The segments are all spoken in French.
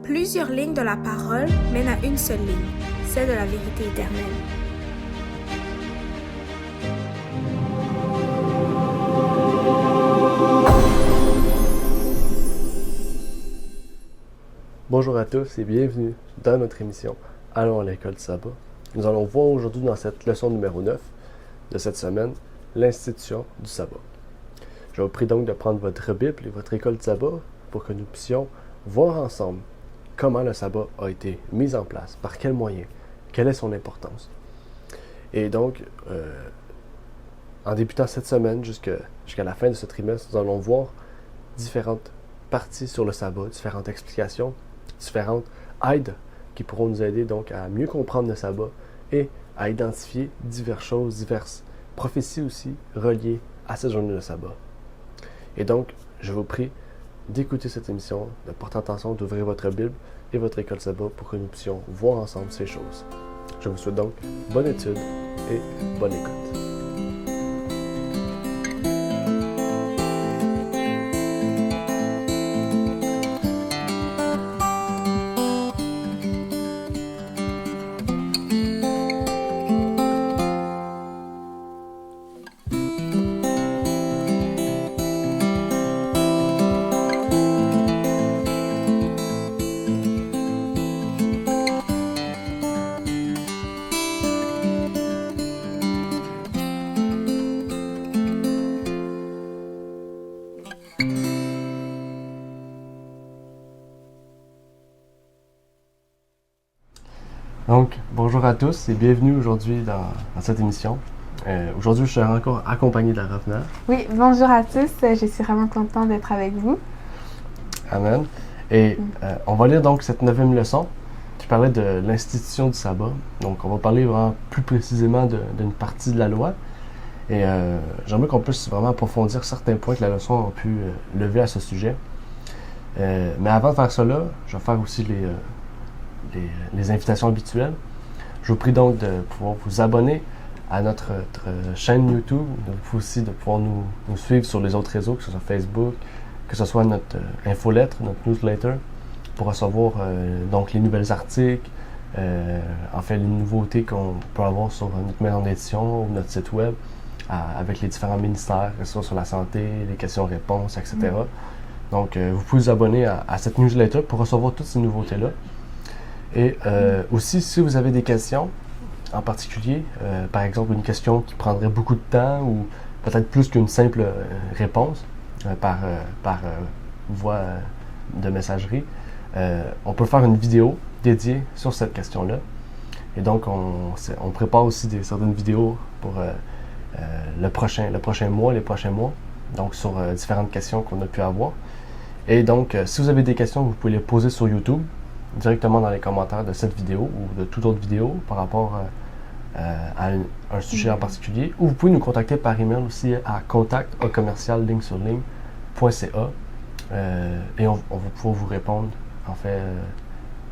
Plusieurs lignes de la parole mènent à une seule ligne, celle de la vérité éternelle. Bonjour à tous et bienvenue dans notre émission Allons à l'école du sabbat. Nous allons voir aujourd'hui dans cette leçon numéro 9 de cette semaine l'institution du sabbat. Je vous prie donc de prendre votre Bible et votre école du sabbat pour que nous puissions voir ensemble comment le sabbat a été mis en place, par quels moyens, quelle est son importance. Et donc, en débutant cette semaine jusqu'à la fin de ce trimestre, nous allons voir différentes parties sur le sabbat, différentes explications, différentes aides qui pourront nous aider donc à mieux comprendre le sabbat et à identifier diverses choses, diverses prophéties aussi reliées à cette journée de sabbat. Et donc, je vous prie d'écouter cette émission, de porter attention, d'ouvrir votre Bible et votre école sabbat pour que nous puissions voir ensemble ces choses. Je vous souhaite donc bonne étude et bonne écoute. Donc, bonjour à tous et bienvenue aujourd'hui dans cette émission. Aujourd'hui, je suis encore accompagné de la Ravna. Oui, bonjour à tous. Je suis vraiment contente d'être avec vous. Amen. Et on va lire donc cette 9e leçon qui parlait de l'institution du sabbat. Donc, on va parler vraiment plus précisément d'une partie de la loi. Et j'aimerais qu'on puisse vraiment approfondir certains points que la leçon a pu lever à ce sujet. Mais avant de faire cela, je vais faire aussi les invitations habituelles. Je vous prie donc de pouvoir vous abonner à notre chaîne YouTube, donc aussi de pouvoir nous suivre sur les autres réseaux, que ce soit Facebook, que ce soit notre infolettre, notre newsletter, pour recevoir donc les nouvelles articles, en fait les nouveautés qu'on peut avoir sur notre maison d'édition ou notre site web, avec les différents ministères, que ce soit sur la santé, les questions-réponses, etc. Donc vous pouvez vous abonner à cette newsletter pour recevoir toutes ces nouveautés-là. Et aussi, si vous avez des questions en particulier, par exemple une question qui prendrait beaucoup de temps ou peut-être plus qu'une simple réponse par voie de messagerie, on peut faire une vidéo dédiée sur cette question-là. Et donc, on prépare aussi certaines vidéos pour le prochain mois, les prochains mois, donc sur différentes questions qu'on a pu avoir. Et donc, si vous avez des questions, vous pouvez les poser sur YouTube, directement dans les commentaires de cette vidéo ou de toute autre vidéo par rapport à un sujet en particulier. Ou vous pouvez nous contacter par email aussi à contact@ligne-sur-ligne.ca et on va pouvoir vous répondre en fait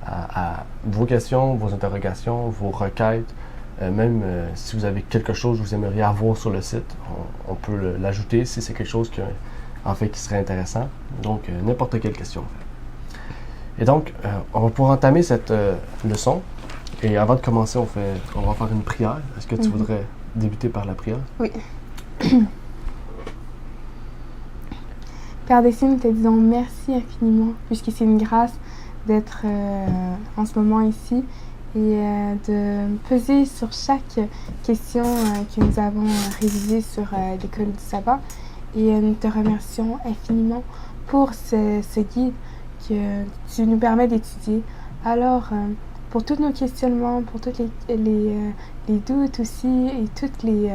à vos questions, vos interrogations, vos requêtes. Même si vous avez quelque chose que vous aimeriez avoir sur le site, on peut l'ajouter si c'est quelque chose qui serait intéressant. Donc, n'importe quelle question en fait. Et donc, on va pouvoir entamer cette leçon. Et avant de commencer, on va faire une prière. Est-ce que tu voudrais débuter par la prière? Oui. Père des cieux, nous te disons merci infiniment, puisque c'est une grâce d'être en ce moment ici et de peser sur chaque question que nous avons révisée sur l'école du sabbat. Et nous te remercions infiniment pour ce guide que tu nous permets d'étudier. Alors, pour tous nos questionnements, pour tous les doutes aussi, et toutes les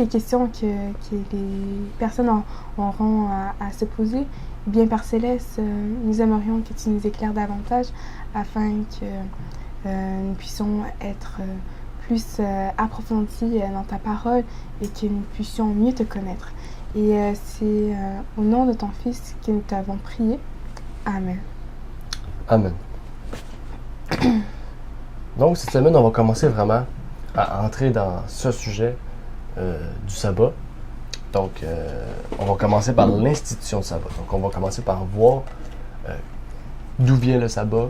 questions que les personnes auront à se poser, bien Père Céleste, nous aimerions que tu nous éclaires davantage afin que nous puissions être plus approfondis dans ta parole et que nous puissions mieux te connaître. Et c'est au nom de ton Fils que nous t'avons prié. Amen. Amen. Donc, cette semaine, on va commencer vraiment à entrer dans ce sujet du sabbat. Donc, on va commencer par l'institution du sabbat. Donc, on va commencer par voir d'où vient le sabbat,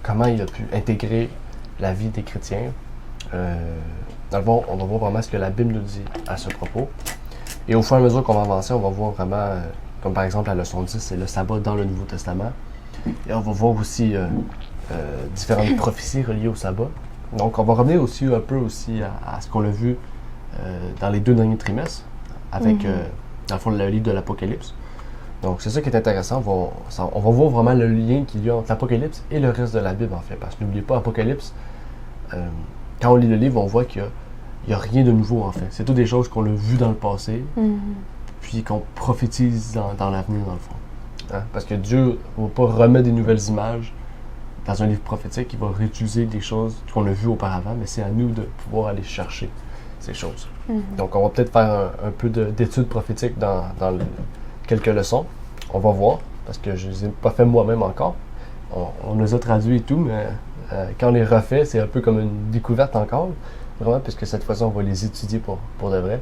comment il a pu intégrer la vie des chrétiens. Dans le fond, on va voir vraiment ce que la Bible nous dit à ce propos. Et au fur et à mesure qu'on va avancer, on va voir vraiment, comme par exemple la leçon 10, c'est le sabbat dans le Nouveau Testament. Et on va voir aussi différentes prophéties reliées au sabbat. Donc on va revenir aussi un peu aussi à ce qu'on a vu dans les 2 derniers trimestres, avec, dans le fond, le livre de l'Apocalypse. Donc c'est ça qui est intéressant. On va voir vraiment le lien qu'il y a entre l'Apocalypse et le reste de la Bible, en fait. Parce que n'oubliez pas, Apocalypse, quand on lit le livre, on voit qu'il n'y a rien de nouveau, en fait. C'est toutes des choses qu'on a vues dans le passé, puis qu'on prophétise dans l'avenir, dans le fond. Hein? Parce que Dieu ne va pas remettre des nouvelles images dans un livre prophétique, il va réutiliser des choses qu'on a vues auparavant, mais c'est à nous de pouvoir aller chercher ces choses. Donc on va peut-être faire un peu d'études prophétiques dans quelques leçons. On va voir, parce que je ne les ai pas fait moi-même encore. On les a traduits et tout, mais quand on les refait, c'est un peu comme une découverte encore, vraiment, puisque cette fois-ci, on va les étudier pour de vrai.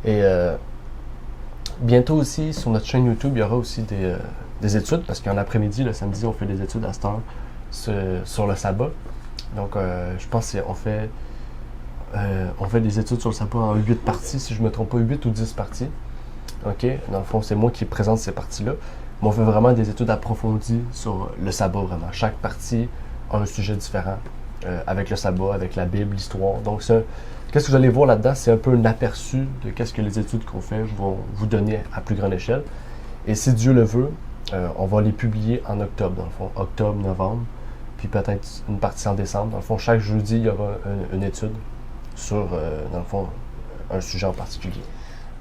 Et bientôt aussi, sur notre chaîne YouTube, il y aura aussi des études, parce qu'en après-midi, le samedi, on fait des études à cette heure sur le sabbat. Donc, je pense qu'on fait des études sur le sabbat en 8 parties, si je ne me trompe pas, 8 ou 10 parties. OK? Dans le fond, c'est moi qui présente ces parties-là. Mais on fait vraiment des études approfondies sur le sabbat, vraiment. Chaque partie a un sujet différent avec le sabbat, avec la Bible, l'histoire. Donc, qu'est-ce que vous allez voir là-dedans? C'est un peu un aperçu de qu'est-ce que les études qu'on fait vont vous donner à plus grande échelle. Et si Dieu le veut, on va les publier en octobre, dans le fond. Octobre, novembre, puis peut-être une partie en décembre. Dans le fond, chaque jeudi, il y aura une étude sur, dans le fond, un sujet en particulier.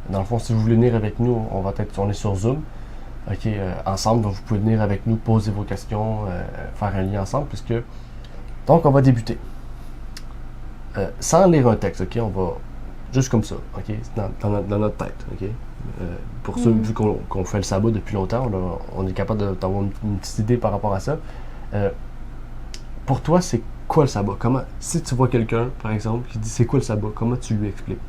Dans le fond, si vous voulez venir avec nous, on est sur Zoom, OK, ensemble. Donc, vous pouvez venir avec nous, poser vos questions, faire un lien ensemble, puisque... Donc, on va débuter. Sans lire un texte, OK, on va... Juste comme ça, OK, dans notre tête, OK? Pour ceux, vu qu'on fait le sabbat depuis longtemps, on est capable d'avoir une petite idée par rapport à ça. Pour toi, c'est quoi le sabbat? Si tu vois quelqu'un, par exemple, qui dit c'est quoi le sabbat, comment tu lui expliques?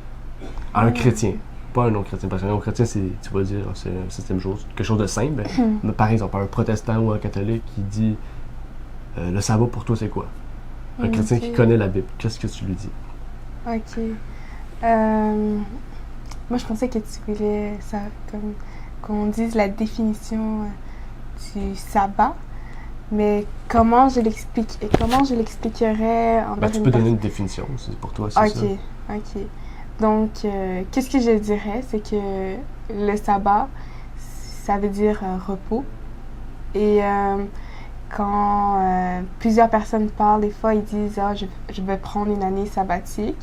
À un chrétien, pas un non-chrétien, parce qu'un non-chrétien, tu vas dire, c'est un système chose, quelque chose de simple. Mais par exemple, un protestant ou un catholique qui dit le sabbat pour toi, c'est quoi? Un chrétien qui connaît la Bible, qu'est-ce que tu lui dis? OK. Moi, je pensais que tu voulais ça, comme qu'on dise la définition du sabbat, mais comment je l'expliquerais en Tu peux donner une définition, c'est pour toi, c'est ça. OK. Donc, qu'est-ce que je dirais, c'est que le sabbat, ça veut dire repos. Et quand plusieurs personnes parlent, des fois, ils disent « Ah, je vais prendre une année sabbatique »,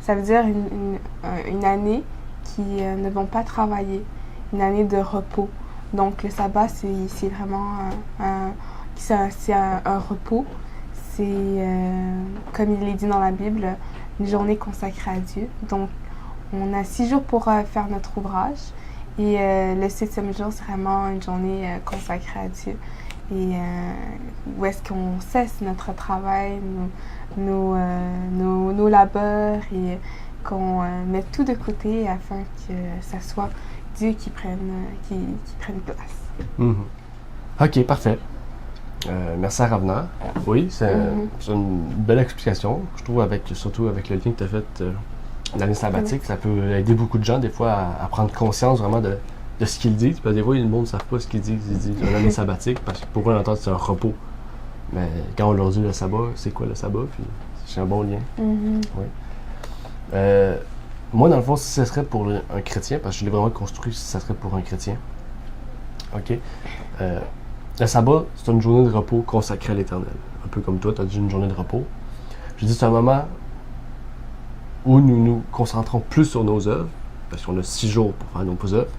ça veut dire une année qui ne vont pas travailler, une année de repos. Donc, le sabbat, c'est vraiment un repos. C'est, comme il est dit dans la Bible, une journée consacrée à Dieu. Donc, on a 6 jours pour faire notre ouvrage. Et le 7e jour, c'est vraiment une journée consacrée à Dieu. Et où est-ce qu'on cesse notre travail, nos labeurs et qu'on met tout de côté afin que ça soit Dieu qui prenne place. OK, parfait. Merci à Ravna. Oui, c'est une belle explication, je trouve, surtout avec le lien que tu as fait l'année sabbatique. Ça peut aider beaucoup de gens, des fois, à prendre conscience vraiment de ce qu'ils disent. Parce que des fois, le monde ne savent pas ce qu'ils disent. Ils disent une année sabbatique, parce que pour eux, on entend c'est un repos. Mais quand on leur dit le sabbat, c'est quoi le sabbat? Puis c'est un bon lien. Oui. Moi, dans le fond, si ce serait pour un chrétien, parce que je l'ai vraiment construit si ce serait pour un chrétien, OK? Le sabbat, c'est une journée de repos consacrée à l'Éternel. Un peu comme toi, tu as dit une journée de repos. Je dis c'est un moment où nous nous concentrons plus sur nos œuvres, parce qu'on a 6 jours pour faire nos œuvres,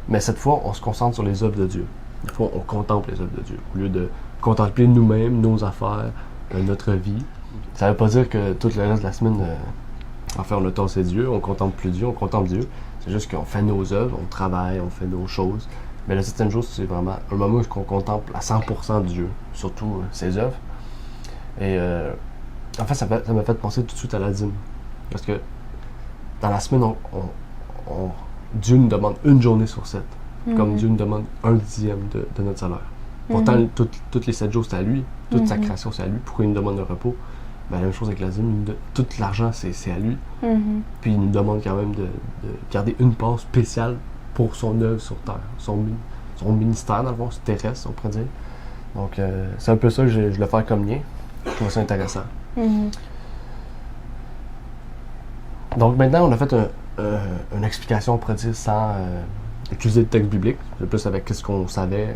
mais cette fois, on se concentre sur les œuvres de Dieu. Des fois, on contemple les œuvres de Dieu, au lieu de contempler nous-mêmes, nos affaires, notre vie. Ça ne veut pas dire que tout le reste de la semaine, on a tassé Dieu, on contemple plus Dieu, on contemple Dieu. C'est juste qu'on fait nos œuvres, on travaille, on fait nos choses. Mais le 7e jour, c'est vraiment un moment où on contemple à 100% Dieu, surtout ses œuvres. Et en fait, ça m'a fait penser tout de suite à la dîme. Parce que dans la semaine, Dieu nous demande une journée sur 7. Comme Dieu nous demande 1/10 de notre salaire. Pourtant, tous les 7 jours, c'est à lui. Toute sa création, c'est à lui. Pourquoi il nous demande un repos? Ben, la même chose avec la dîme. Tout l'argent, c'est à lui. Puis il nous demande quand même de garder une part spéciale pour son œuvre sur Terre. Son ministère, dans le fond, terrestre, on pourrait dire. Donc, c'est un peu ça que je voulais faire comme lien. Je trouve ça intéressant. Donc, maintenant, on a fait une explication, on pourrait dire, sans utiliser le texte biblique. C'est plus avec ce qu'on savait,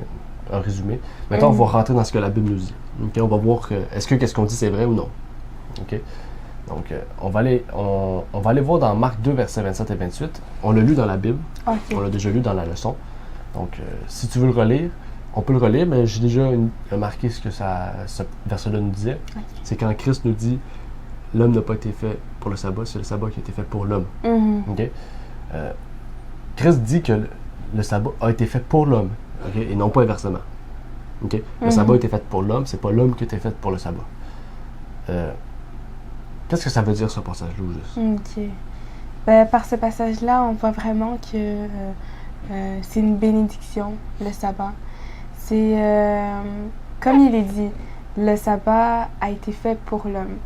un résumé. Maintenant, on va rentrer dans ce que la Bible nous dit. Okay? On va voir est-ce que ce qu'on dit, c'est vrai ou non. Okay? Donc, on va aller voir dans Marc 2, versets 27 et 28. On l'a lu dans la Bible. Okay. On l'a déjà lu dans la leçon. Donc, si tu veux le relire, on peut le relire, mais j'ai déjà remarqué ce que ce verset-là nous disait. Okay. C'est quand Christ nous dit « L'homme n'a pas été fait pour le sabbat, c'est le sabbat qui a été fait pour l'homme. Okay? Christ dit que le sabbat a été fait pour l'homme, okay? Et non pas inversement. Okay? Le sabbat a été fait pour l'homme, c'est pas l'homme qui a été fait pour le sabbat. Qu'est-ce que ça veut dire, ce passage-là, juste? Ok. Ben, par ce passage-là, on voit vraiment que c'est une bénédiction, le sabbat. C'est, comme il est dit, le sabbat a été fait pour l'homme.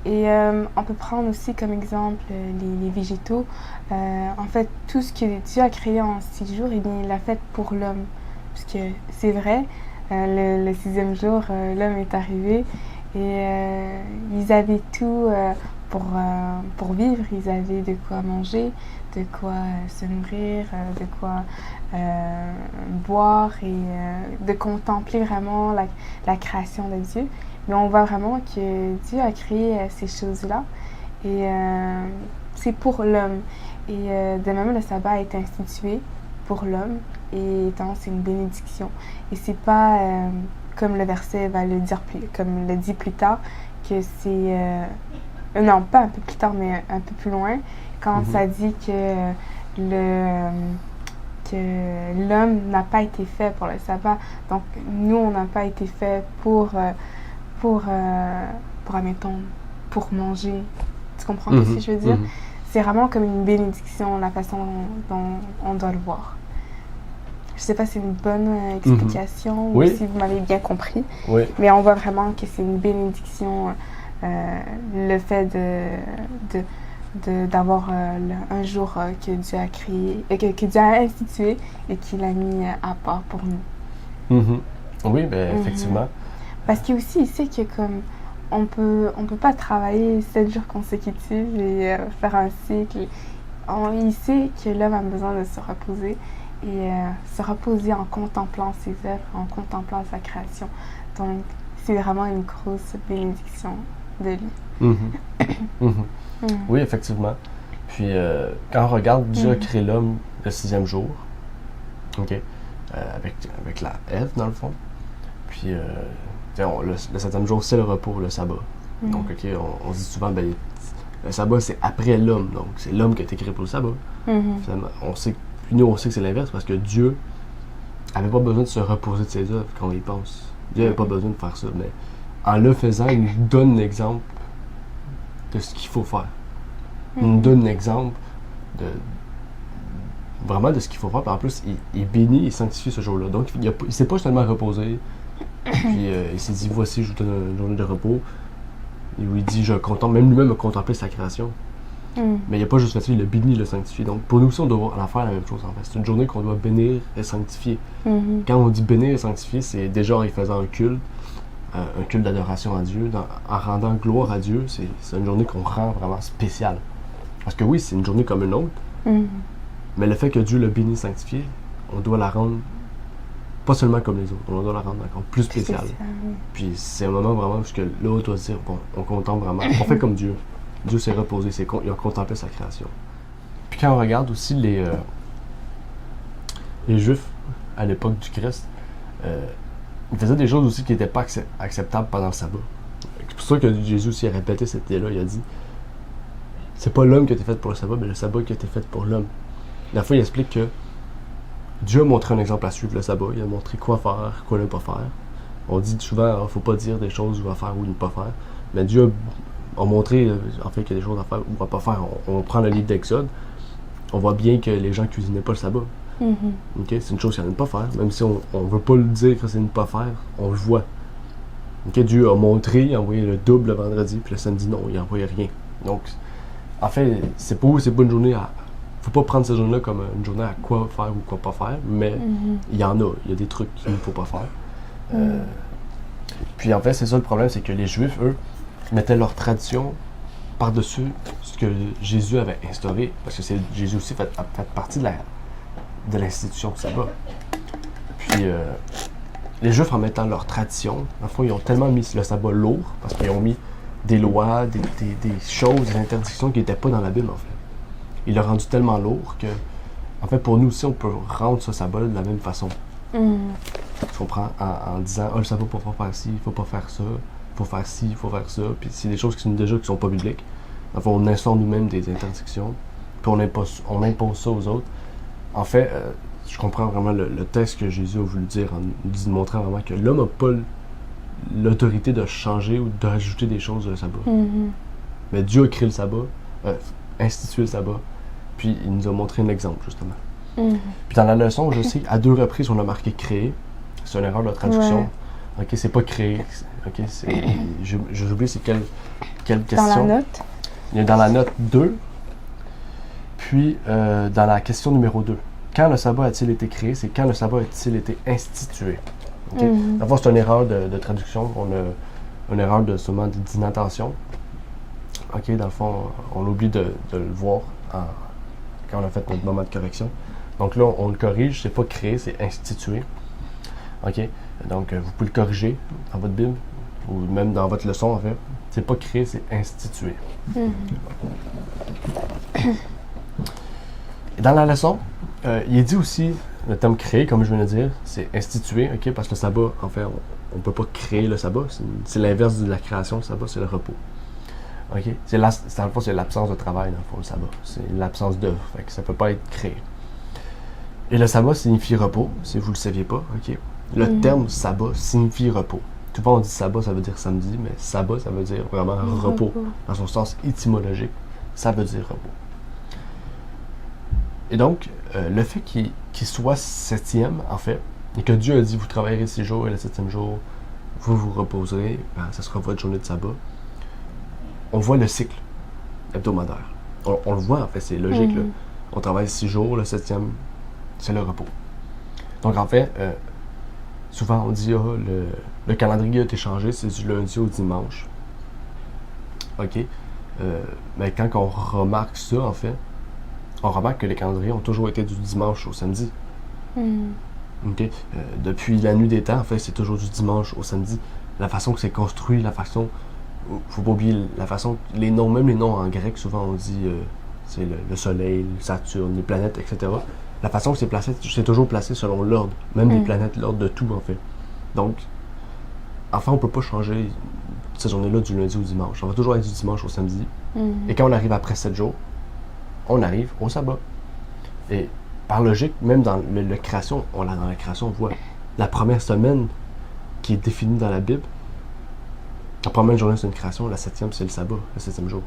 Et on peut prendre aussi comme exemple les végétaux. En fait, tout ce que Dieu a créé en 6 jours, eh bien, il l'a fait pour l'homme. Parce que c'est vrai, le 6e jour, l'homme est arrivé et ils avaient tout pour vivre. Ils avaient de quoi manger, de quoi se nourrir, de quoi boire et de contempler vraiment la création de Dieu. Mais on voit vraiment que Dieu a créé ces choses-là et c'est pour l'homme. Et de même, le sabbat a été institué pour l'homme et étant c'est une bénédiction. Et c'est pas comme le verset va le dire comme le dit plus tard que c'est non pas un peu plus tard mais un peu plus loin quand ça dit que l'homme n'a pas été fait pour le sabbat. Donc nous on n'a pas été fait pour admettons, pour manger. Tu comprends ce que je veux dire? C'est vraiment comme une bénédiction, la façon dont on doit le voir. Je sais pas si c'est une bonne explication ou si vous m'avez bien compris. Oui. Mais on voit vraiment que c'est une bénédiction, le fait d'avoir un jour que Dieu a créé, que Dieu a institué et qu'il a mis à part pour nous. Oui, ben effectivement. Parce qu'il aussi, il sait que comme on peut pas travailler 7 jours consécutifs et faire un cycle. Il sait que l'homme a besoin de se reposer et se reposer en contemplant ses œuvres, en contemplant sa création. Donc, c'est vraiment une grosse bénédiction de lui. Oui, effectivement. Puis, quand on regarde, Dieu a créé l'homme le 6e jour, avec la Ève, dans le fond. Puis, le 7e jour, c'est le repos, le sabbat. Donc, on se dit souvent, ben, le sabbat, c'est après l'homme. Donc, c'est l'homme qui a été créé pour le sabbat. Finalement, on sait que c'est l'inverse parce que Dieu n'avait pas besoin de se reposer de ses œuvres quand on y pense. Dieu n'avait pas besoin de faire ça. Mais en le faisant, il nous donne l'exemple de ce qu'il faut faire. Il nous donne l'exemple vraiment de ce qu'il faut faire. Puis en plus, il bénit et sanctifie ce jour-là. Donc, il ne s'est pas seulement reposé. Puis il s'est dit, voici, je vous donne une journée de repos. Et où il dit, même lui-même a contemplé sa création. Mais il n'a pas juste fait ça, il a béni, il l'a sanctifié. Donc pour nous aussi, on doit faire la même chose en fait. C'est une journée qu'on doit bénir et sanctifier. Quand on dit bénir et sanctifier, c'est déjà en y faisant un culte d'adoration à Dieu, en rendant gloire à Dieu. C'est une journée qu'on rend vraiment spéciale. Parce que oui, c'est une journée comme une autre, mais le fait que Dieu l'a béni et sanctifié, on doit la rendre pas seulement comme les autres, on doit la rendre encore plus spéciale. Puis c'est un moment vraiment parce que là, on doit se dire, bon, on contemple vraiment, on fait comme Dieu. Dieu s'est reposé, il a contemplé sa création. Puis quand on regarde aussi les Juifs à l'époque du Christ, ils faisaient des choses aussi qui n'étaient pas acceptables pendant le sabbat. C'est pour ça que Jésus aussi a répété cette idée-là. Il a dit, c'est pas l'homme qui a été fait pour le sabbat, mais le sabbat qui a été fait pour l'homme. La fois, il explique que Dieu a montré un exemple à suivre, le sabbat. Il a montré quoi faire, quoi ne pas faire. On dit souvent, il ne faut pas dire des choses ou à faire ou ne pas faire. Mais Dieu a montré, en fait, qu'il y a des choses à faire ou à pas faire. On prend le livre d'Exode, on voit bien que les gens ne cuisinaient pas le sabbat. Ok, c'est une chose qu'elle n'aime pas faire, même si on ne veut pas le dire que c'est ne pas faire, on le voit. Ok, Dieu a montré, il a envoyé le double le vendredi, puis le samedi, non, il n'a envoyé rien. Donc, en fait, c'est pas une journée à. Faut pas prendre cette journée-là comme une journée à quoi faire ou quoi pas faire, mais il y en a. Il y a des trucs qu'il ne faut pas faire. Puis en fait, c'est ça le problème, c'est que les Juifs, eux, mettaient leur tradition par-dessus ce que Jésus avait instauré, parce que Jésus aussi fait partie de l'institution du sabbat. Puis les Juifs, en mettant leur tradition, en fait, ils ont tellement mis le sabbat lourd, parce qu'ils ont mis des lois, des choses, des interdictions qui n'étaient pas dans la Bible, en fait. Il l'a rendu tellement lourd que, en fait, pour nous aussi, on peut rendre ce sabbat de la même façon. Tu comprends? En disant, le sabbat, il faut pas faire ci, il faut pas faire ça, il faut faire ci, il faut faire ça. Puis c'est des choses qui sont pas bibliques. Enfin, on instaure nous-mêmes des interdictions, puis on impose ça aux autres. En fait, je comprends vraiment le texte que Jésus a voulu dire en nous montrant vraiment que l'homme n'a pas l'autorité de changer ou de rajouter des choses dans le sabbat. Mais Dieu a créé le sabbat, institué le sabbat, puis il nous a montré un exemple, justement. Puis dans la leçon, je sais, à 2 reprises, on a marqué créer. C'est une erreur de traduction. Ouais. Ok, c'est pas créer. Ok, j'ai oublié c'est quelle question. Dans la note? Il y a dans la note 2, puis dans la question numéro 2. Quand le sabbat a-t-il été créé? C'est quand le sabbat a-t-il été institué? Okay? D'abord, c'est une erreur de traduction. On a une erreur seulement d'inattention. Ok, dans le fond, on oublie de le voir quand on a fait notre moment de correction. Donc là, on le corrige, c'est pas créé, c'est institué. Ok, donc vous pouvez le corriger dans votre Bible ou même dans votre leçon en fait. C'est pas créé, c'est institué. Et dans la leçon, il est dit aussi, le terme créé, comme je viens de dire, c'est institué, ok, parce que le sabbat, en fait, on peut pas créer le sabbat. C'est l'inverse de la création, le sabbat, c'est le repos. Ok, dans le fond, c'est l'absence de travail, dans le fond, le sabbat. C'est l'absence d'œuvre, fait que ça peut pas être créé. Et le sabbat signifie repos, si vous le saviez pas, ok. Le terme sabbat signifie repos. Tout le monde dit sabbat, ça veut dire samedi, mais sabbat, ça veut dire vraiment repos. Dans son sens étymologique, ça veut dire repos. Et donc, le fait qu'il soit 7e, en fait, et que Dieu a dit, vous travaillerez 6 jours et le 7e jour, vous vous reposerez, ben, ça sera votre journée de sabbat. On voit le cycle hebdomadaire. On le voit, en fait, c'est logique. Là. On travaille 6 jours, le 7e, c'est le repos. Donc, en fait, souvent, on dit, le calendrier a été changé, c'est du lundi au dimanche. OK? Mais quand on remarque ça, en fait, on remarque que les calendriers ont toujours été du dimanche au samedi. OK? Depuis la nuit des temps, en fait, c'est toujours du dimanche au samedi. La façon que c'est construit, la façon... Faut pas oublier la façon... Les noms, même les noms en grec, souvent on dit... c'est le soleil, Saturne, les planètes, etc. La façon que c'est placé, c'est toujours placé selon l'ordre. Même les planètes, l'ordre de tout, en fait. Donc, enfin, on peut pas changer cette journée-là du lundi au dimanche. On va toujours être du dimanche au samedi. Et quand on arrive après 7 jours, on arrive au sabbat. Et par logique, même dans la création, dans la création, on voit la première semaine qui est définie dans la Bible. La première journée, c'est une création. La 7e, c'est le sabbat, le 7e jour.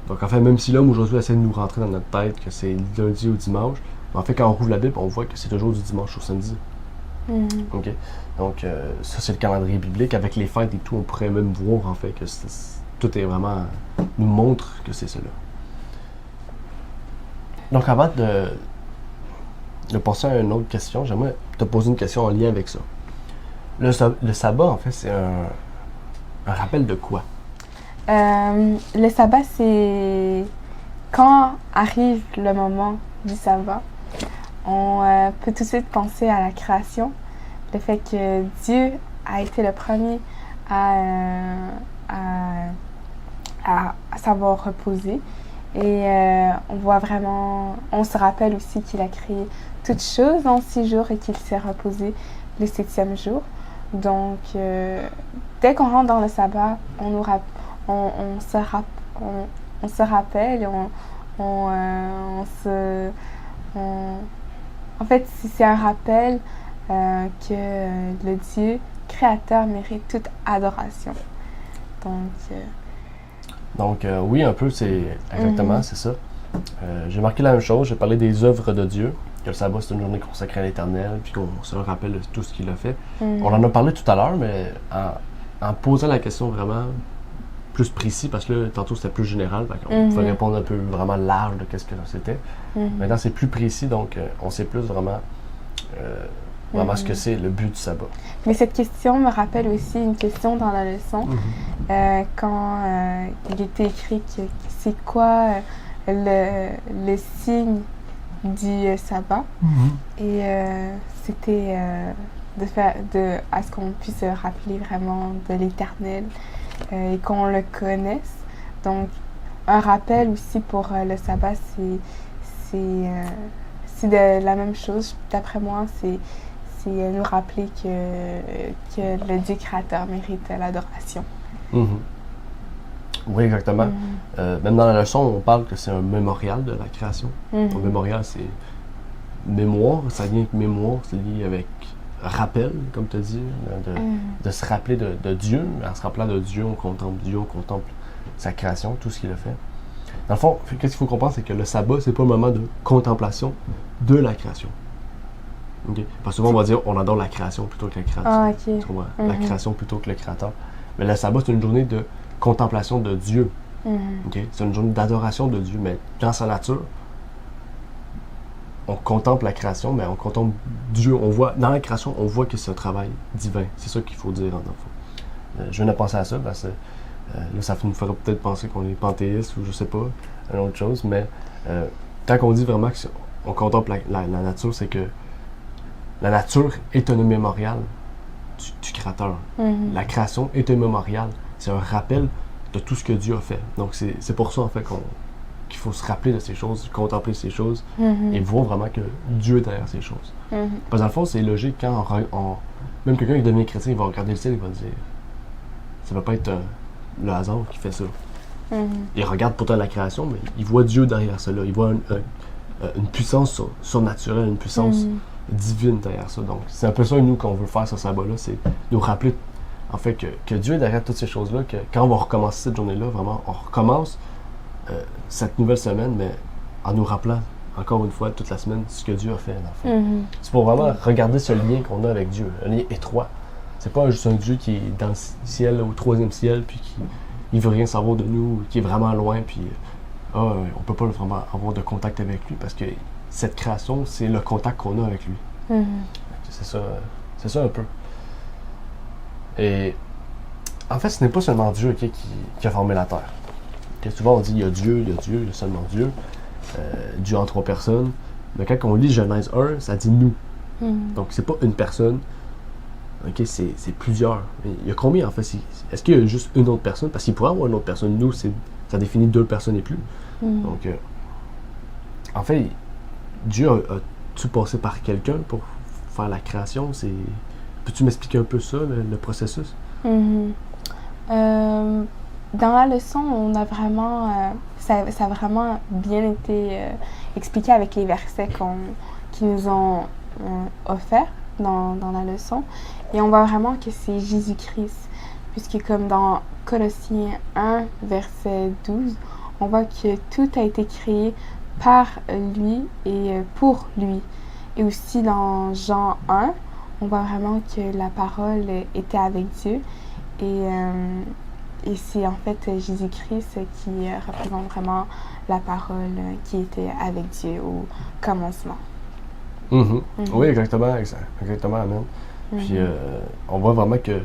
Donc, en fait, même si l'homme aujourd'hui essaie de nous rentrer dans notre tête que c'est lundi au dimanche, en fait, quand on rouvre la Bible, on voit que c'est toujours du dimanche au samedi. OK? Donc, ça, c'est le calendrier biblique. Avec les fêtes et tout, on pourrait même voir, en fait, que tout est vraiment... nous montre que c'est cela. Donc, avant de passer à une autre question, j'aimerais te poser une question en lien avec ça. Le sabbat, en fait, c'est un rappel de quoi? Le sabbat, c'est quand arrive le moment du sabbat, on peut tout de suite penser à la création, le fait que Dieu a été le premier à savoir reposer. Et on voit vraiment, on se rappelle aussi qu'il a créé toutes choses en 6 jours et qu'il s'est reposé le 7e jour. Donc, dès qu'on rentre dans le sabbat, on se rappelle, et en fait, c'est un rappel que le Dieu créateur mérite toute adoration. Donc, oui, un peu, c'est exactement, c'est ça. J'ai marqué la même chose, j'ai parlé des œuvres de Dieu que le sabbat, c'est une journée consacrée à l'Éternel, puis qu'on se rappelle de tout ce qu'il a fait. On en a parlé tout à l'heure, mais en posant la question vraiment plus précis, parce que là, tantôt, c'était plus général, on pouvait répondre un peu vraiment large de qu'est-ce que c'était. Maintenant, c'est plus précis, donc on sait plus vraiment ce que c'est le but du sabbat. Mais cette question me rappelle aussi une question dans la leçon, quand il était écrit que c'est quoi le signe du sabbat. Et c'était à ce qu'on puisse se rappeler vraiment de l'Éternel et qu'on le connaisse. Donc, un rappel aussi pour le sabbat, c'est de la même chose. D'après moi, c'est nous rappeler que le Dieu créateur mérite l'adoration. Oui, exactement. Même dans la leçon, on parle que c'est un mémorial de la création. Un mémorial, c'est mémoire, ça vient avec mémoire, c'est lié avec rappel, comme tu as dit, de se rappeler de Dieu. En se rappelant de Dieu, on contemple sa création, tout ce qu'il a fait. Dans le fond, qu'est-ce qu'il faut comprendre, c'est que le sabbat, c'est pas un moment de contemplation de la création. Okay? Parce que souvent, on va dire on adore la création plutôt que le créateur. La création plutôt que le créateur. Mais le sabbat, c'est une journée de contemplation de Dieu. Okay? C'est une journée d'adoration de Dieu, mais dans sa nature, on contemple la création, mais on contemple Dieu. On voit, dans la création, on voit que c'est un travail divin. C'est ça qu'il faut dire, en fond. Je viens de penser à ça, parce que là, ça nous ferait peut-être penser qu'on est panthéiste ou je sais pas, une autre chose, mais quand on dit vraiment qu'on contemple la nature, c'est que la nature est un mémorial du Créateur. La création est un mémorial. C'est un rappel de tout ce que Dieu a fait. Donc, c'est pour ça, en fait, qu'il faut se rappeler de ces choses, contempler ces choses et voir vraiment que Dieu est derrière ces choses. Parce que dans le fond, c'est logique quand même quelqu'un qui devient chrétien, il va regarder le ciel et il va dire ça va pas être le hasard qui fait ça. Il regarde pourtant la création, mais il voit Dieu derrière cela. Il voit une puissance surnaturelle, une puissance divine derrière ça. Donc, c'est un peu ça, nous, qu'on veut faire sur ce sabbat-là, c'est nous rappeler, en fait, que Dieu est derrière toutes ces choses-là, que quand on va recommencer cette journée-là, vraiment, on recommence cette nouvelle semaine, mais en nous rappelant, encore une fois, toute la semaine, ce que Dieu a fait, dans le fond. C'est pour vraiment regarder ce lien qu'on a avec Dieu, un lien étroit. C'est pas juste un Dieu qui est dans le ciel, au 3e ciel, puis qui il veut rien savoir de nous, qui est vraiment loin, puis on peut pas vraiment avoir de contact avec lui, parce que cette création, c'est le contact qu'on a avec lui. C'est ça un peu. Et en fait, ce n'est pas seulement Dieu qui a formé la terre. Souvent, on dit il y a Dieu, il y a seulement Dieu. Dieu en 3 personnes. Mais quand on lit Genèse 1, ça dit nous. Donc, c'est pas une personne. Ok, c'est plusieurs. Mais il y a combien en fait? Est-ce qu'il y a juste une autre personne? Parce qu'il pourrait y avoir une autre personne. Nous, ça définit 2 personnes et plus. Donc, en fait, Dieu a-tu passé par quelqu'un pour faire la création? Peux-tu m'expliquer un peu ça, le processus? Dans la leçon, on a vraiment, ça a vraiment bien été expliqué avec les versets qu'ils nous ont offerts dans la leçon. Et on voit vraiment que c'est Jésus-Christ, puisque comme dans Colossiens 1, verset 12, on voit que tout a été créé par lui et pour lui. Et aussi dans Jean 1, on voit vraiment que la parole était avec Dieu. Et c'est en fait Jésus-Christ qui représente vraiment la parole qui était avec Dieu au commencement. Oui, exactement, amen. Puis on voit vraiment que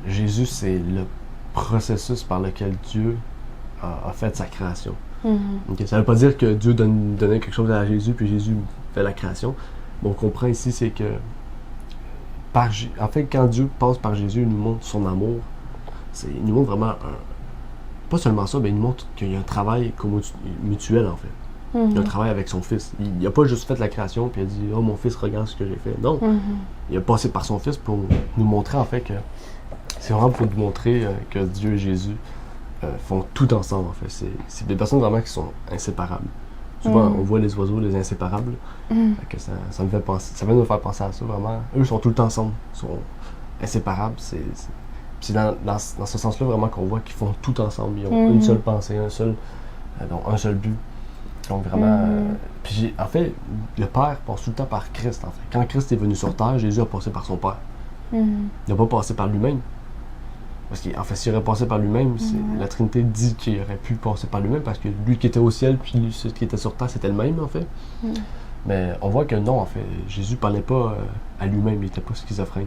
Jésus, c'est le processus par lequel Dieu a fait sa création. Okay, ça ne veut pas dire que Dieu donnait quelque chose à Jésus, puis Jésus fait la création. Mais on comprend ici, c'est que en fait, quand Dieu passe par Jésus, il nous montre son amour. Il nous montre vraiment pas seulement ça, mais il nous montre qu'il y a un travail mutuel, en fait. Il y a un travail avec son fils. Il n'a pas juste fait la création puis il a dit « Oh, mon fils, regarde ce que j'ai fait ». Non, il a passé par son fils pour nous montrer, en fait, que c'est vraiment pour nous montrer que Dieu et Jésus font tout ensemble, en fait. C'est des personnes vraiment qui sont inséparables. Souvent, on voit les oiseaux, les inséparables. Que ça me fait penser, ça va nous faire penser à ça, vraiment. Eux sont tout le temps ensemble, ils sont inséparables. C'est dans ce sens-là, vraiment, qu'on voit qu'ils font tout ensemble. Ils ont une seule pensée, un seul but. Donc vraiment, en fait, le Père passe tout le temps par Christ, en fait. Quand Christ est venu sur terre, Jésus a passé par son Père. Il n'a pas passé par lui-même. Parce qu'en fait, s'il aurait passé par lui-même, la Trinité dit qu'il aurait pu passer par lui-même, parce que lui qui était au ciel, puis lui qui était sur terre, c'était le même, en fait. Mais on voit que non, en fait, Jésus parlait pas à lui-même, il n'était pas schizophrène.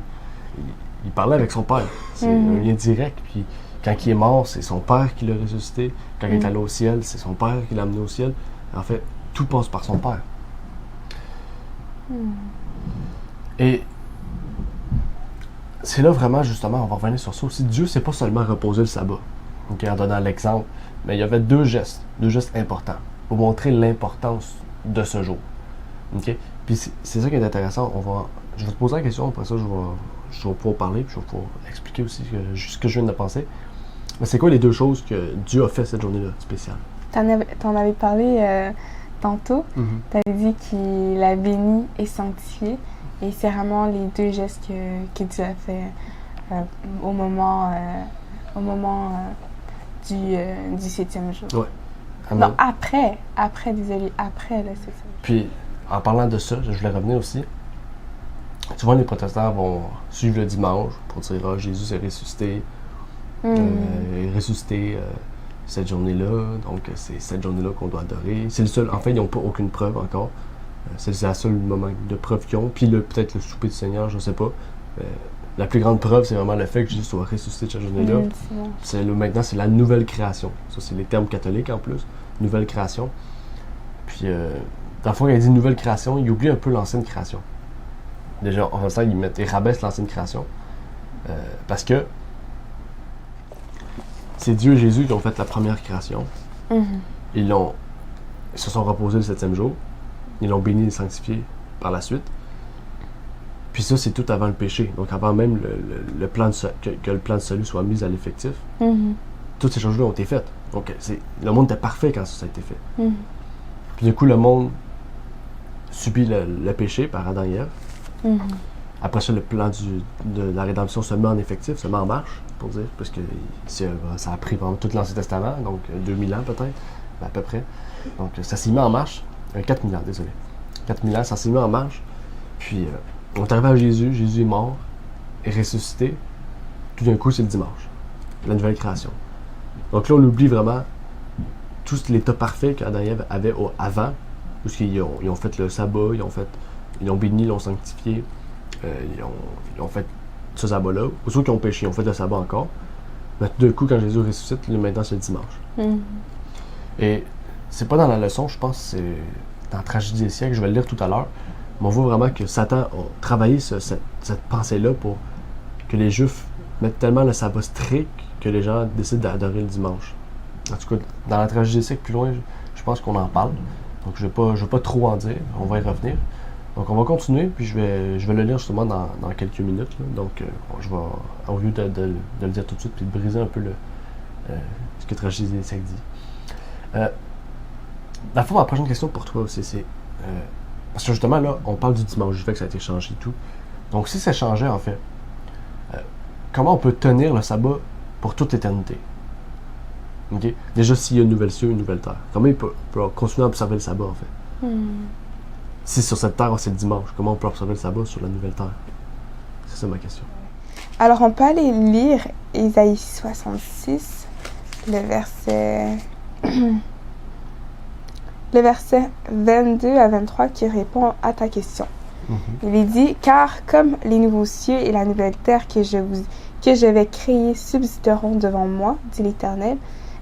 Il parlait avec son Père. C'est un lien direct, puis quand il est mort, c'est son Père qui l'a ressuscité. Quand il est allé au ciel, c'est son Père qui l'a amené au ciel. En fait, tout passe par son Père. Et c'est là vraiment, justement, on va revenir sur ça aussi. Dieu, c'est pas seulement reposer le sabbat, en donnant l'exemple, mais il y avait deux gestes importants pour montrer l'importance de ce jour. Puis c'est ça qui est intéressant. Je vais te poser la question, après ça, je vais pouvoir parler, puis je vais pouvoir expliquer aussi ce que je viens de penser. Mais c'est quoi les deux choses que Dieu a fait cette journée-là spéciale? T'en avais parlé tantôt. T'avais dit qu'il a béni et sanctifié. Et c'est vraiment les deux gestes que Dieu a fait au moment du 7e jour. Ouais. Amen. Non, après, là, c'est ça. Puis, en parlant de ça, je voulais revenir aussi. Souvent, les protestants vont suivre le dimanche pour dire « Ah, Jésus est ressuscité. Est ressuscité cette journée-là. Donc, c'est cette journée-là qu'on doit adorer. » C'est le seul. En fait, ils n'ont pas aucune preuve encore. C'est la seule moment de preuve qu'ils ont. Puis peut-être le souper du Seigneur, je ne sais pas. La plus grande preuve, c'est vraiment le fait que Jésus soit ressuscité cette journée-là. Maintenant, c'est la nouvelle création. Ça, c'est les termes catholiques en plus. Nouvelle création. Puis, dans le fond, quand il dit nouvelle création, il oublie un peu l'ancienne création. Déjà, en faisant ça, il rabaisse l'ancienne création. Parce que c'est Dieu et Jésus qui ont fait la première création. Ils se sont reposés le 7e jour. Ils l'ont béni et sanctifié par la suite. Puis ça, c'est tout avant le péché. Donc avant même le plan que le plan de salut soit mis à l'effectif, toutes ces choses-là ont été faites. Donc le monde était parfait quand ça a été fait. Puis du coup, le monde subit le péché par Adam et Ève. Après ça, le plan de la rédemption se met en effectif, se met en marche, pour dire, parce que ça a pris vraiment tout l'Ancien Testament, donc 2000 ans peut-être, à peu près. Donc ça s'est mis en marche. 4000 ans, désolé. 4000 ans, ça s'est mis en marche. Puis, on est arrivé à Jésus. Jésus est mort, est ressuscité. Tout d'un coup, c'est le dimanche. La nouvelle création. Donc là, on oublie vraiment tout l'état parfait qu'Adam et Ève avaient avant. Parce qu'ils ont fait le sabbat, ils ont béni, ils l'ont sanctifié. Ils ont fait ce sabbat-là. Pour ceux qui ont péché, ils ont fait le sabbat encore. Mais tout d'un coup, quand Jésus ressuscite, maintenant, c'est le dimanche. Et c'est pas dans la leçon, je pense, c'est dans la tragédie des siècles, je vais le lire tout à l'heure, mais on voit vraiment que Satan a travaillé cette pensée-là pour que les Juifs mettent tellement le sabbat strict que les gens décident d'adorer le dimanche. En tout cas, dans la tragédie des siècles, plus loin, je pense qu'on en parle, donc je vais pas trop en dire, on va y revenir. Donc on va continuer, puis je vais le lire justement dans quelques minutes, là. Donc je vais, au lieu de le dire tout de suite, puis de briser un peu ce que tragédie des siècles dit. Dans le fond, ma prochaine question pour toi aussi, c'est... parce que justement, là, on parle du dimanche, du fait que ça a été changé et tout. Donc, si ça changeait, en fait, comment on peut tenir le sabbat pour toute l'éternité? Okay? Déjà, s'il y a une nouvelle cieux, une nouvelle terre, comment il peut continuer à observer le sabbat, en fait? Si sur cette terre, c'est le dimanche, comment on peut observer le sabbat sur la nouvelle terre? C'est ça ma question. Alors, on peut aller lire Ésaïe 66, le verset 22 à 23 qui répond à ta question. Il est dit « Car comme les nouveaux cieux et la nouvelle terre que je vais créer subsisteront devant moi, dit l'Éternel,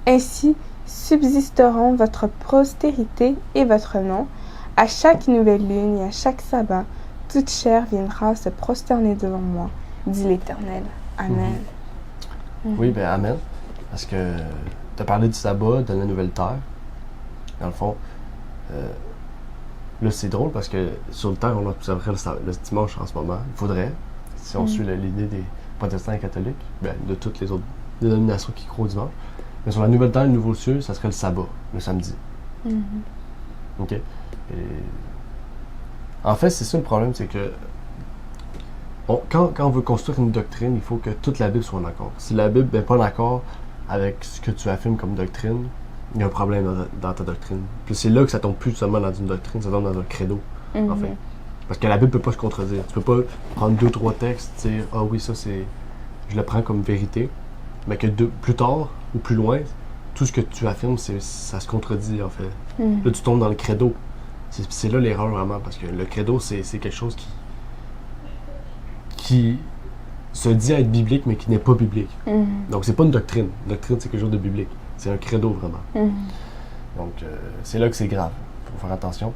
ainsi subsisteront votre postérité et votre nom. À chaque nouvelle lune et à chaque sabbat, toute chair viendra se prosterner devant moi, dit l'Éternel. Amen. » Oui, bien, amen. Parce que tu as parlé du sabbat, de la nouvelle terre. Dans le fond, là, c'est drôle parce que sur le terre, on observerait le dimanche en ce moment. Il faudrait, si on suit l'idée des protestants et catholiques, de toutes les autres dénominations qui croient au dimanche. Mais sur la nouvelle terre, le nouveau cieux, ça serait le sabbat, le samedi. OK? Et en fait, c'est ça le problème, c'est que quand on veut construire une doctrine, il faut que toute la Bible soit en accord. Si la Bible n'est pas en accord avec ce que tu affirmes comme doctrine, il y a un problème dans ta doctrine. Puis c'est là que ça tombe plus seulement dans une doctrine, ça tombe dans un credo, en fait. Parce que la Bible peut pas se contredire. Tu peux pas prendre 2-3 textes, dire « Ah oui, ça c'est... je le prends comme vérité », mais que plus tard ou plus loin, tout ce que tu affirmes, ça se contredit, en fait. Là, tu tombes dans le credo. C'est là l'erreur, vraiment, parce que le credo, c'est quelque chose qui se dit être biblique, mais qui n'est pas biblique. Donc, c'est pas une doctrine. Une doctrine, c'est quelque chose de biblique. C'est un credo, vraiment. Donc, c'est là que c'est grave. Il faut faire attention.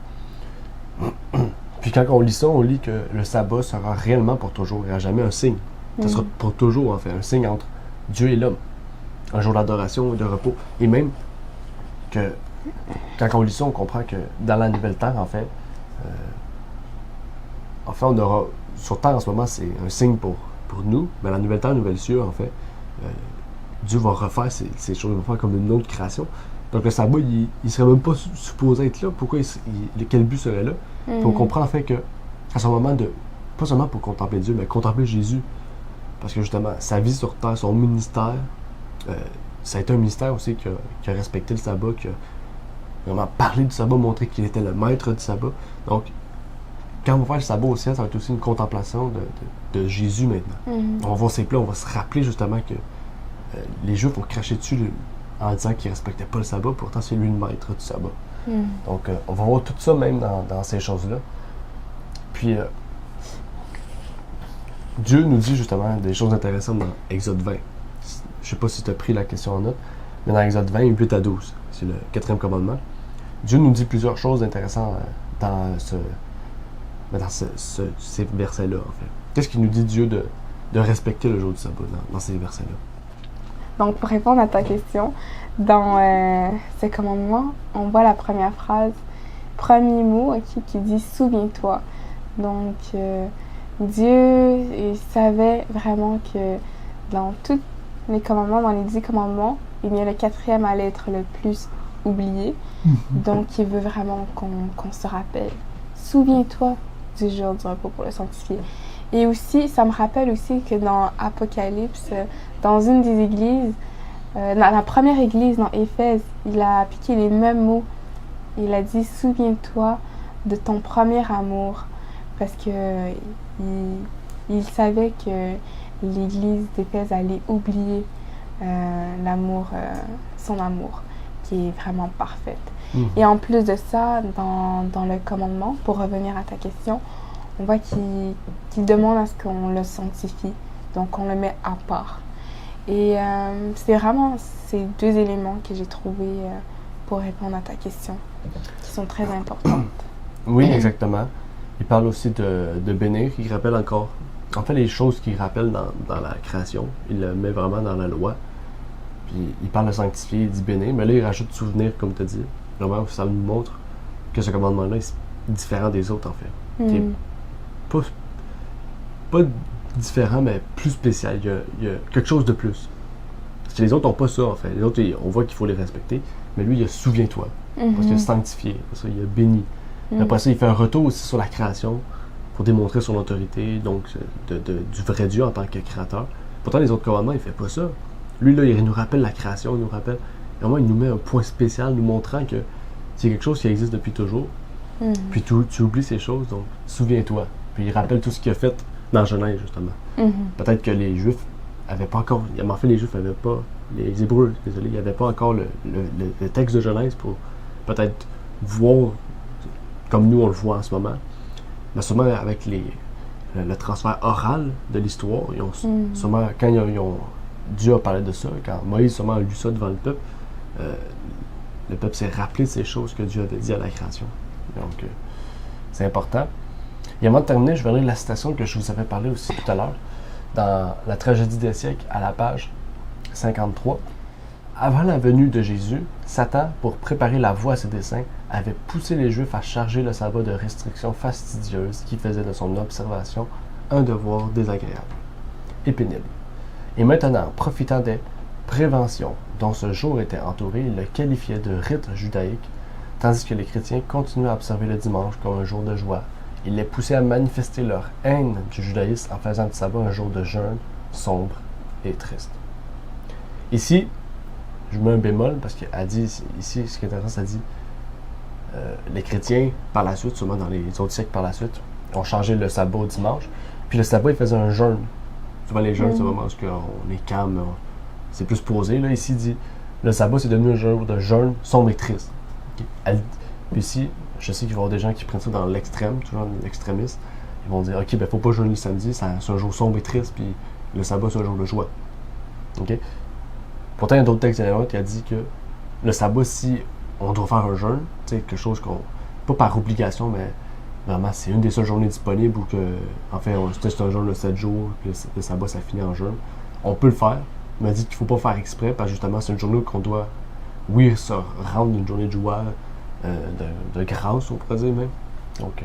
Puis quand on lit ça, on lit que le sabbat sera réellement pour toujours. Il n'y aura jamais un signe. Ça sera pour toujours, en fait. Un signe entre Dieu et l'homme. Un jour d'adoration et de repos. Et même que quand on lit ça, on comprend que dans la nouvelle terre, en fait, on aura... Sur terre, en ce moment, c'est un signe pour nous. Mais la nouvelle terre, nouvelle cieux, en fait, Dieu va refaire ces choses, il va faire comme une autre création. Donc le sabbat, il serait même pas supposé être là. Pourquoi quel but serait là? Puis on comprend en fait que à ce moment de, pas seulement pour contempler Dieu, mais contempler Jésus. Parce que justement, sa vie sur terre, son ministère, ça a été un ministère aussi qui a respecté le sabbat, qui a vraiment parlé du sabbat, montré qu'il était le maître du sabbat. Donc, quand on va faire le sabbat au ciel, ça va être aussi une contemplation de Jésus maintenant. On va voir ses plats, on va se rappeler justement que les Juifs ont craché dessus en disant qu'ils ne respectaient pas le sabbat, pourtant c'est lui le maître du sabbat. Donc, on va voir tout ça même dans ces choses-là. Puis, Dieu nous dit justement des choses intéressantes dans Exode 20. Je ne sais pas si tu as pris la question en note, mais dans Exode 20, 8 à 12, c'est le 4e commandement. Dieu nous dit plusieurs choses intéressantes dans ces versets-là, en fait. Qu'est-ce qu'il nous dit Dieu de respecter le jour du sabbat dans ces versets-là? Donc, pour répondre à ta question, dans ce commandement, on voit la première phrase, premier mot qui dit « souviens-toi ». Donc, Dieu il savait vraiment que dans tous les commandements, dans les 10 commandements, eh bien, le 4e allait être le plus oublié. Donc, il veut vraiment qu'on se rappelle. Souviens-toi du jour du repos pour le sanctifier. Et aussi, ça me rappelle aussi que dans Apocalypse, dans une des églises, dans la première église, dans Éphèse, il a appliqué les mêmes mots. Il a dit « Souviens-toi de ton premier amour ». Parce que il savait que l'église d'Éphèse allait oublier son amour, qui est vraiment parfaite. Et en plus de ça, dans le commandement, pour revenir à ta question, on voit qu'il demande à ce qu'on le sanctifie, donc on le met à part. Et c'est vraiment ces deux éléments que j'ai trouvés pour répondre à ta question, qui sont très importantes. Oui, exactement. Il parle aussi de bénir, il rappelle encore, en fait, les choses qu'il rappelle dans la création, il le met vraiment dans la loi. Puis il parle de sanctifier, il dit bénir, mais là il rajoute souvenir, comme tu as dit. Vraiment, ça nous montre que ce commandement-là est différent des autres, en fait. Qui est pas différent, mais plus spécial. Il y a quelque chose de plus. Parce que les autres n'ont pas ça, en fait. Les autres, on voit qu'il faut les respecter, mais lui, il a souviens-toi. Parce qu'il a sanctifié. Après ça, il a béni. Après ça, il fait un retour aussi sur la création pour démontrer son autorité, donc du vrai Dieu en tant que créateur. Pourtant, les autres commandements, il ne fait pas ça. Lui, là, il nous rappelle la création, il nous rappelle... Vraiment, il nous met un point spécial, nous montrant que c'est quelque chose qui existe depuis toujours. Puis tu oublies ces choses, donc souviens-toi. Puis il rappelle tout ce qu'il a fait dans Genèse, justement. Peut-être que les Juifs n'avaient pas encore... En fait, les Juifs n'avaient pas... Les Hébreux, désolé, ils n'avaient pas encore le texte de Genèse pour peut-être voir comme nous on le voit en ce moment. Mais sûrement avec le transfert oral de l'histoire, ils ont sûrement, quand Dieu a parlé de ça, quand Moïse sûrement a lu ça devant le peuple s'est rappelé de ces choses que Dieu avait dit à la création. Donc, c'est important. Et avant de terminer, je vais lire la citation que je vous avais parlé aussi tout à l'heure, dans la tragédie des siècles, à la page 53. Avant la venue de Jésus, Satan, pour préparer la voie à ses desseins, avait poussé les Juifs à charger le sabbat de restrictions fastidieuses qui faisaient de son observation un devoir désagréable et pénible. Et maintenant, profitant des préventions dont ce jour était entouré, il le qualifiait de rite judaïque, tandis que les chrétiens continuaient à observer le dimanche comme un jour de joie. Il les poussait à manifester leur haine du judaïsme en faisant du sabbat un jour de jeûne sombre et triste. Ici, je mets un bémol parce qu'elle dit, ici, ce qui est intéressant, ça dit, les chrétiens, par la suite, sûrement dans les autres siècles par la suite, ont changé le sabbat au dimanche. Puis le sabbat, il faisait un jeûne. Souvent, les jeûnes, c'est vraiment parce qu'on est calme, c'est plus posé. Là, ici, il dit, le sabbat, c'est devenu un jour de jeûne sombre et triste. Okay. Puis ici, je sais qu'il va y avoir des gens qui prennent ça dans l'extrême, toujours l'extrémiste. Ils vont dire, OK, ben faut pas jeûner le samedi, c'est un jour sombre et triste, puis le sabbat, c'est un jour de joie. OK? Pourtant, il y a d'autres textes qui a dit que le sabbat, si on doit faire un jeûne, tu sais, quelque chose qu'on, pas par obligation, mais vraiment, c'est une des seules journées disponibles où que, en fait, c'est un jeûne de 7 jours, puis le sabbat, ça finit en jeûne. On peut le faire, mais il dit qu'il faut pas faire exprès, parce que justement, c'est une journée qu'on doit, oui, se rendre une journée de joie, de grâce, on pourrait dire même. Donc,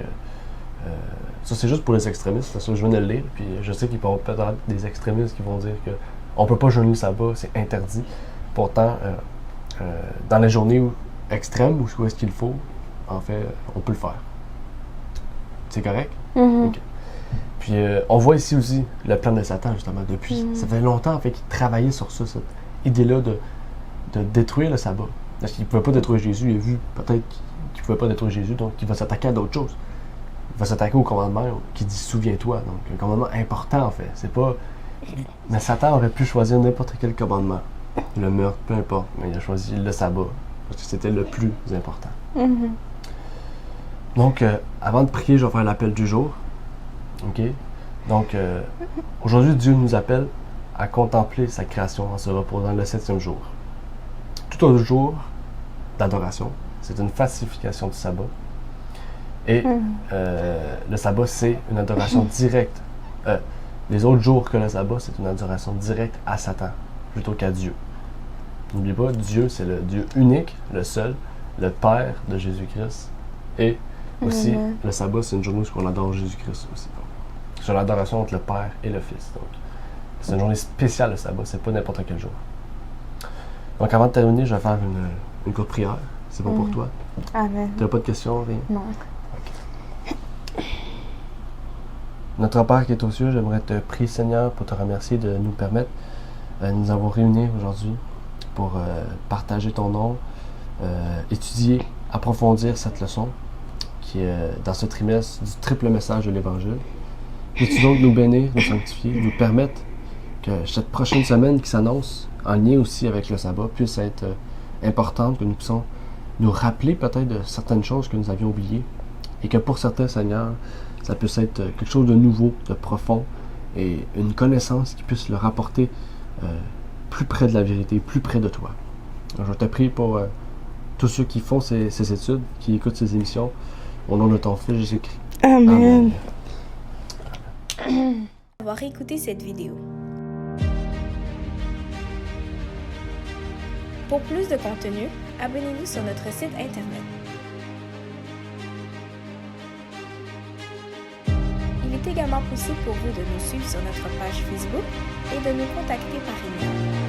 ça, c'est juste pour les extrémistes. C'est ça, je viens de le lire. Puis je sais qu'il peut y avoir peut-être des extrémistes qui vont dire qu'on ne peut pas jeûner le sabbat, c'est interdit. Pourtant, dans les journées extrêmes, où est-ce qu'il faut, en fait, on peut le faire. C'est correct? Mhm. Okay. Puis on voit ici aussi le plan de Satan, justement. Depuis, ça fait longtemps, en fait, qu'il travaillait sur ça, cette idée-là de détruire le sabbat. Parce qu'il ne pouvait pas détruire Jésus. Il a vu peut-être qu'il ne pouvait pas détruire Jésus, donc il va s'attaquer à d'autres choses. Il va s'attaquer au commandement qui dit « souviens-toi ». Donc un commandement important, en fait. C'est pas... Mais Satan aurait pu choisir n'importe quel commandement. Le meurtre, peu importe. Mais il a choisi le sabbat, parce que c'était le plus important. Mhm. Donc, avant de prier, je vais faire l'appel du jour. OK? Donc, aujourd'hui, Dieu nous appelle à contempler sa création en se reposant le 7e jour. Tout autre jour d'adoration, c'est une falsification du sabbat. Et le sabbat, c'est une adoration directe. Les autres jours que le sabbat, c'est une adoration directe à Satan, plutôt qu'à Dieu. N'oubliez pas, Dieu, c'est le Dieu unique, le seul, le Père de Jésus-Christ. Et aussi, le sabbat, c'est une journée où on adore Jésus-Christ aussi. C'est l'adoration entre le Père et le Fils. Donc, c'est une journée spéciale, le sabbat, c'est pas n'importe quel jour. Donc, avant de terminer, je vais faire une courte prière. C'est bon pour toi? Amen. Tu n'as pas de questions, rien? Non. Notre Père qui est aux cieux, j'aimerais te prier, Seigneur, pour te remercier de nous permettre de nous avoir réunis aujourd'hui pour partager ton nom, étudier, approfondir cette leçon qui est dans ce trimestre du triple message de l'Évangile. Peux-tu donc nous bénir, nous sanctifier, nous permettre que cette prochaine semaine qui s'annonce, en lien aussi avec le sabbat, puisse être importante, que nous puissions nous rappeler peut-être de certaines choses que nous avions oubliées et que pour certains, Seigneur, ça puisse être quelque chose de nouveau, de profond et une connaissance qui puisse le rapporter plus près de la vérité, plus près de toi. Alors, je te prie pour tous ceux qui font ces études, qui écoutent ces émissions, au nom de ton Fils Jésus-Christ. Amen. Avoir écouté cette vidéo. Pour plus de contenu, abonnez-vous sur notre site internet. Il est également possible pour vous de nous suivre sur notre page Facebook et de nous contacter par email.